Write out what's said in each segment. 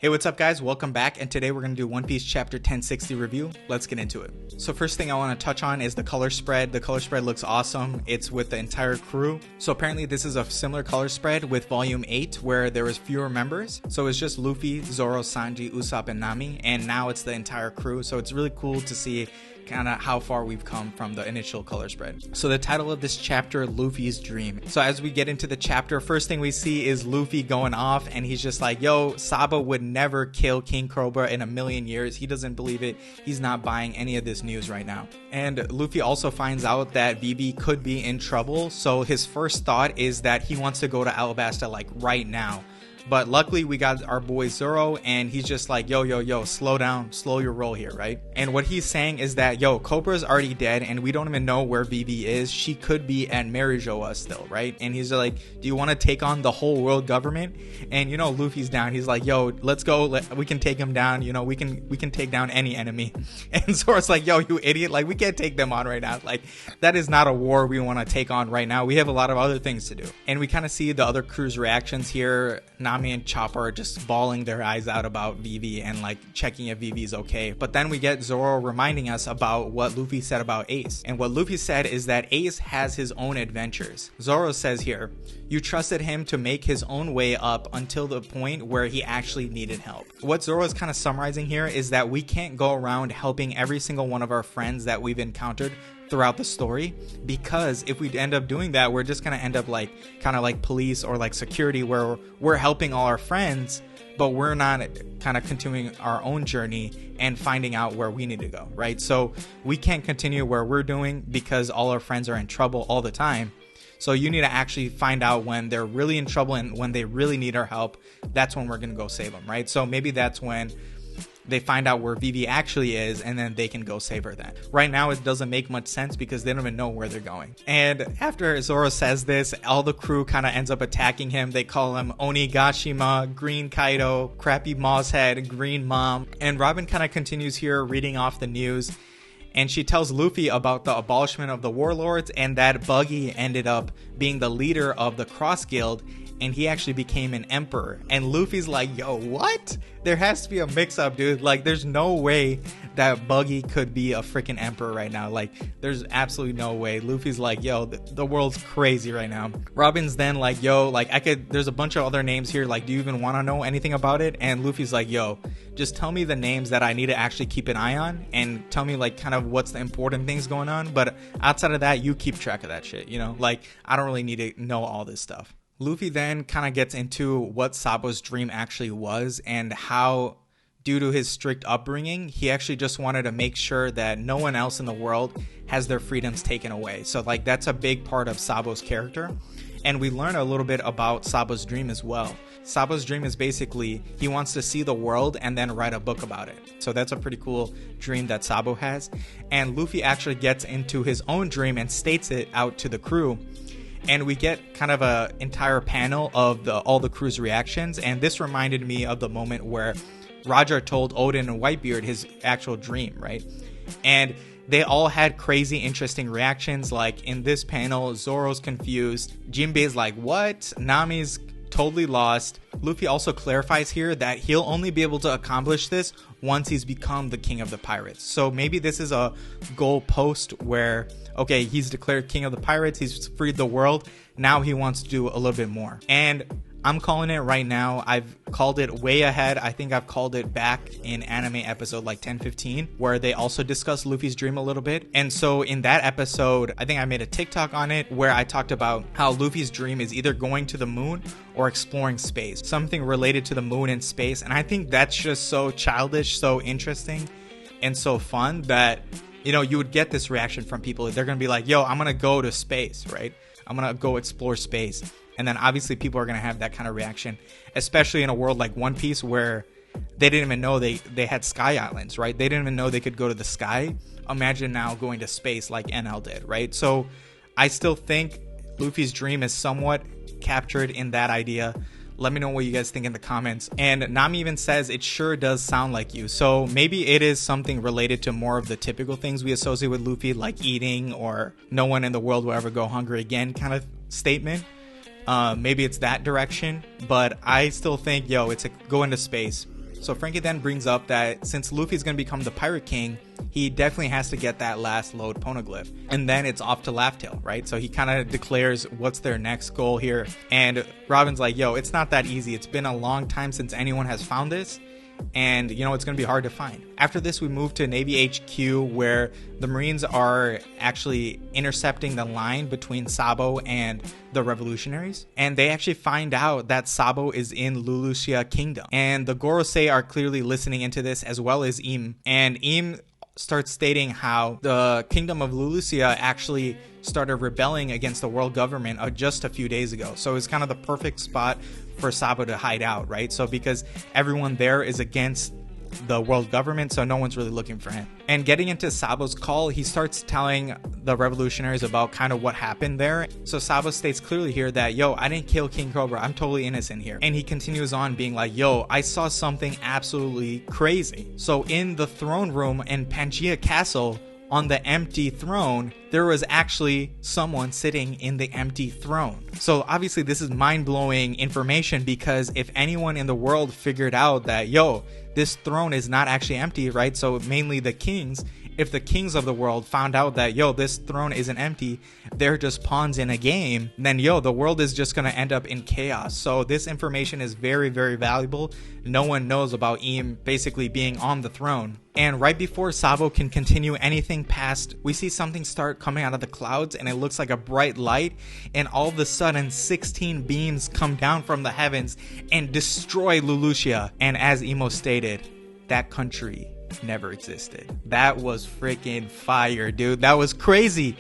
Hey, what's up guys? Welcome back, and today we're going to do One Piece Chapter 1060 review. Let's get into it. So first thing I want to touch on is the color spread. The color spread looks awesome. It's with the entire crew. So apparently this is a similar color spread with Volume 8 where there was fewer members. So it's just Luffy, Zoro, Sanji, Usopp, and Nami, and now it's the entire crew. So it's really cool to see kind of how far we've come from the initial color spread. So the title of this chapter, Luffy's Dream. So as we get into the chapter, first thing we see is Luffy going off, and he's just like, yo, Sabo would never kill King Cobra in a million years. He doesn't believe it. He's not buying any of this news right now. And Luffy also finds out that Vivi could be in trouble. So his first thought is that he wants to go to Alabasta like right now. But luckily we got our boy Zoro, and he's just like, yo, slow down, slow your roll here, right? And what he's saying is that, yo, Cobra's already dead and we don't even know where Vivi is. She could be at Marijoa still, right? And he's like, do you want to take on the whole world government? And you know, Luffy's down. He's like, yo, let's go. We can take him down. You know, we can take down any enemy. And Zoro's like, yo, you idiot. Like, we can't take them on right now. Like, that is not a war we want to take on right now. We have a lot of other things to do. And we kind of see the other crew's reactions here. Nami and Chopper are just bawling their eyes out about Vivi and like checking if Vivi's okay. But then we get Zoro reminding us about what Luffy said about Ace. And what Luffy said is that Ace has his own adventures. Zoro says here, you trusted him to make his own way up until the point where he actually needed help. What Zoro is kind of summarizing here is that we can't go around helping every single one of our friends that we've encountered throughout the story, because if we end up doing that, we're just gonna end up like kind of like police or like security, where we're helping all our friends but we're not kind of continuing our own journey and finding out where we need to go, right? So we can't continue where we're doing because all our friends are in trouble all the time. So you need to actually find out when they're really in trouble and when they really need our help. That's when we're gonna go save them, right? So maybe that's when they find out where Vivi actually is, and then they can go save her then. Right now, it doesn't make much sense because they don't even know where they're going. And after Zoro says this, all the crew kind of ends up attacking him. They call him Onigashima, Green Kaido, Crappy Mosshead, Green Mom. And Robin kind of continues here reading off the news. And she tells Luffy about the abolishment of the warlords and that Buggy ended up being the leader of the Cross Guild, and he actually became an emperor. And Luffy's like, yo, what? There has to be a mix-up, dude. Like, there's no way that Buggy could be a freaking emperor right now. Like, there's absolutely no way. Luffy's like, yo, the world's crazy right now. Robin's then like, yo, like, there's a bunch of other names here. Like, do you even want to know anything about it? And Luffy's like, yo, just tell me the names that I need to actually keep an eye on, and tell me like kind of what's the important things going on. But outside of that, you keep track of that shit, you know? Like, I don't really need to know all this stuff. Luffy then kind of gets into what Sabo's dream actually was, and how, due to his strict upbringing, he actually just wanted to make sure that no one else in the world has their freedoms taken away. So like, that's a big part of Sabo's character. And we learn a little bit about Sabo's dream as well. Sabo's dream is basically, he wants to see the world and then write a book about it. So that's a pretty cool dream that Sabo has. And Luffy actually gets into his own dream and states it out to the crew. And we get kind of an entire panel of all the crew's reactions. And this reminded me of the moment where Roger told Oden and Whitebeard his actual dream, right? And they all had crazy interesting reactions. Like in this panel, Zoro's confused, Jinbei's like, what? Nami's totally lost. Luffy also clarifies here that he'll only be able to accomplish this once he's become the king of the pirates. So maybe this is a goal post where, okay, he's declared king of the pirates, he's freed the world, now he wants to do a little bit more. And I'm calling it right now. I've called it way ahead. I think I've called it back in anime episode like 10-15, where they also discussed Luffy's dream a little bit. And so in that episode, I think I made a TikTok on it where I talked about how Luffy's dream is either going to the moon or exploring space, something related to the moon and space. And I think that's just so childish, so interesting, and so fun that, you know, you would get this reaction from people. They're going to be like, yo, I'm going to go to space, right? I'm going to go explore space. And then obviously people are going to have that kind of reaction, especially in a world like One Piece where they didn't even know they had sky islands, right? They didn't even know they could go to the sky. Imagine now going to space like NL did, right? So I still think Luffy's dream is somewhat captured in that idea. Let me know what you guys think in the comments. And Nami even says it sure does sound like you. So maybe it is something related to more of the typical things we associate with Luffy, like eating or no one in the world will ever go hungry again kind of statement. Maybe it's that direction, but I still think, yo, it's a go into space. So Frankie then brings up that since Luffy's going to become the Pirate King, he definitely has to get that last lode poneglyph. And then it's off to Laugh Tale, right? So he kind of declares what's their next goal here. And Robin's like, yo, it's not that easy. It's been a long time since anyone has found this. And you know, it's going to be hard to find. After this, we move to Navy HQ, where the Marines are actually intercepting the line between Sabo and the revolutionaries, and they actually find out that Sabo is in Lulusia Kingdom, and the Gorosei are clearly listening into this, as well as Im. And Im starts stating how the kingdom of Lulusia actually started rebelling against the world government just a few days ago. So it's kind of the perfect spot for Sabo to hide out, right? So because everyone there is against the world government, so no one's really looking for him. And getting into Sabo's call, he starts telling the revolutionaries about kind of what happened there. So Sabo states clearly here that, yo, I didn't kill King Cobra, I'm totally innocent here. And he continues on being like, yo, I saw something absolutely crazy. So in the throne room in Pangaea Castle, on the empty throne, there was actually someone sitting in the empty throne. So obviously this is mind-blowing information, because if anyone in the world figured out that, yo, this throne is not actually empty, right? So mainly the kings, if the kings of the world found out that, yo, this throne isn't empty, they're just pawns in a game, then, yo, the world is just going to end up in chaos. So this information is very, very valuable. No one knows about Im basically being on the throne. And right before Sabo can continue anything past, we see something start coming out of the clouds, and it looks like a bright light, and all of a sudden 16 beams come down from the heavens and destroy Lulusia. And as Imo stated, that country never existed. That was freaking fire, dude. That was crazy.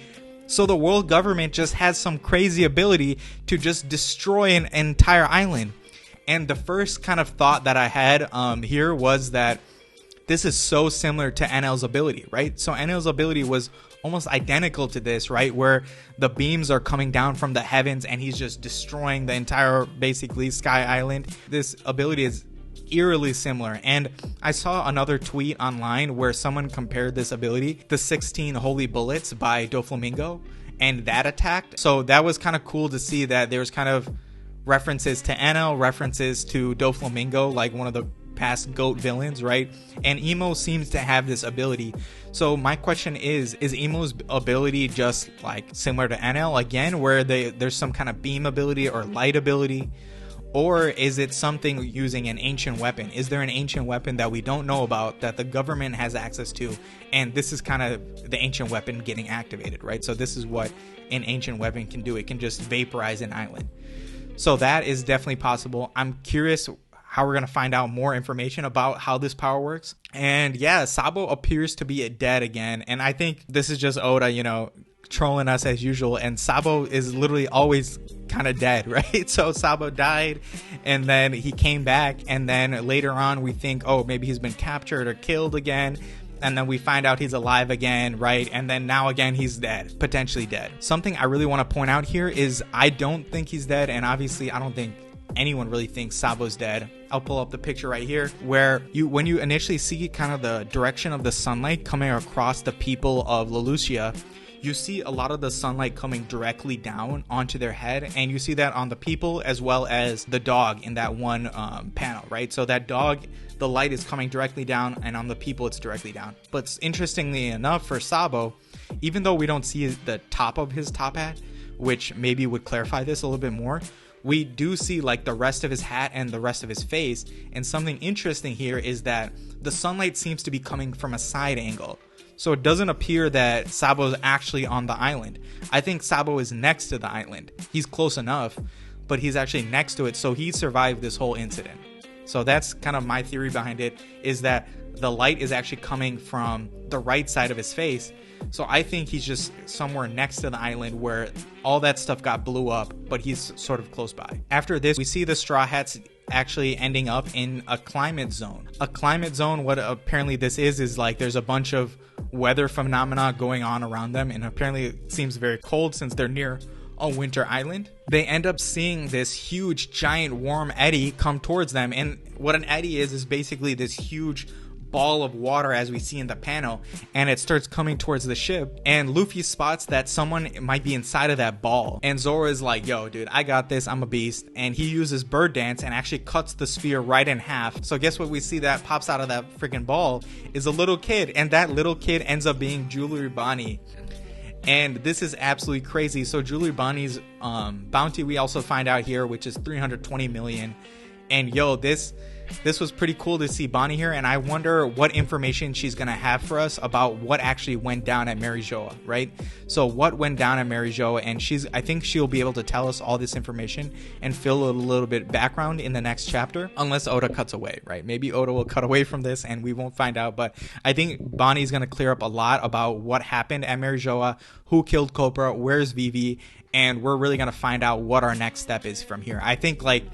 So the world government just has some crazy ability to just destroy an entire island. And the first kind of thought that I had here was that this is so similar to Enel's ability, right? So Enel's ability was almost identical to this, right? Where the beams are coming down from the heavens and he's just destroying the entire, basically, Sky Island. This ability is eerily similar. And I saw another tweet online where someone compared this ability, the 16 Holy Bullets by Doflamingo, and that attack. So that was kind of cool to see that there's kind of references to Enel, references to Doflamingo, like one of the past GOAT villains, right? And Imo seems to have this ability. So my question is Imo's ability just like similar to Enel again, where there's some kind of beam ability or light ability? Or is it something using an ancient weapon? Is there an ancient weapon that we don't know about that the government has access to? And this is kind of the ancient weapon getting activated, right? So this is what an ancient weapon can do. It can just vaporize an island. So that is definitely possible. I'm curious how we're going to find out more information about how this power works. And yeah, Sabo appears to be dead again. And I think this is just Oda, you know, trolling us as usual. And Sabo is literally always kind of dead, right? So Sabo died and then he came back, and then later on we think, oh, maybe he's been captured or killed again, and then we find out he's alive again, right? And then now again he's dead, potentially dead. Something I really want to point out here is I don't think he's dead, and obviously I don't think anyone really thinks Sabo's dead. I'll pull up the picture right here where when you initially see kind of the direction of the sunlight coming across the people of Lulusia, you see a lot of the sunlight coming directly down onto their head, and you see that on the people as well as the dog in that one panel, right? So that dog, the light is coming directly down, and on the people it's directly down. But interestingly enough for Sabo, even though we don't see the top of his top hat, which maybe would clarify this a little bit more, we do see like the rest of his hat and the rest of his face. And something interesting here is that the sunlight seems to be coming from a side angle. So it doesn't appear that Sabo is actually on the island. I think Sabo is next to the island. He's close enough, but he's actually next to it. So he survived this whole incident. So that's kind of my theory behind it, is that the light is actually coming from the right side of his face. So I think he's just somewhere next to the island where all that stuff got blew up, but he's sort of close by. After this, we see the Straw Hats actually ending up in a climate zone. A climate zone, what apparently this is like there's a bunch of weather phenomena going on around them, and apparently it seems very cold since they're near a winter island. They end up seeing this huge giant warm eddy come towards them, and what an eddy is basically this huge ball of water as we see in the panel, and it starts coming towards the ship, and Luffy spots that someone might be inside of that ball, and Zoro is like, yo dude, I got this, I'm a beast, and he uses bird dance and actually cuts the sphere right in half. So guess what we see that pops out of that freaking ball is a little kid, and that little kid ends up being Jewelry Bonnie. And this is absolutely crazy. So Jewelry Bonnie's bounty we also find out here, which is 320 million. And yo, this was pretty cool to see Bonnie here, and I wonder what information she's gonna have for us about what actually went down at Mary Joa, right? So what went down at Mary Joa, and I think she'll be able to tell us all this information and fill a little bit background in the next chapter, unless Oda cuts away, right? Maybe Oda will cut away from this and we won't find out, but I think Bonnie's gonna clear up a lot about what happened at Mary Joa, who killed Copra, where's Vivi, and we're really gonna find out what our next step is from here. I think like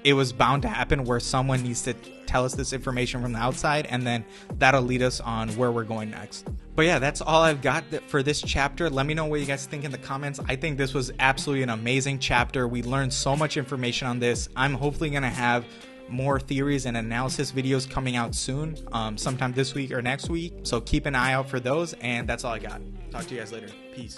it was bound to happen where someone needs to tell us this information from the outside, and then that'll lead us on where we're going next. But yeah, that's all I've got for this chapter. Let me know what you guys think in the comments. I think this was absolutely an amazing chapter. We learned so much information on this. I'm hopefully gonna have more theories and analysis videos coming out soon, sometime this week or next week, so keep an eye out for those. And that's all I got. Talk to you guys later. Peace.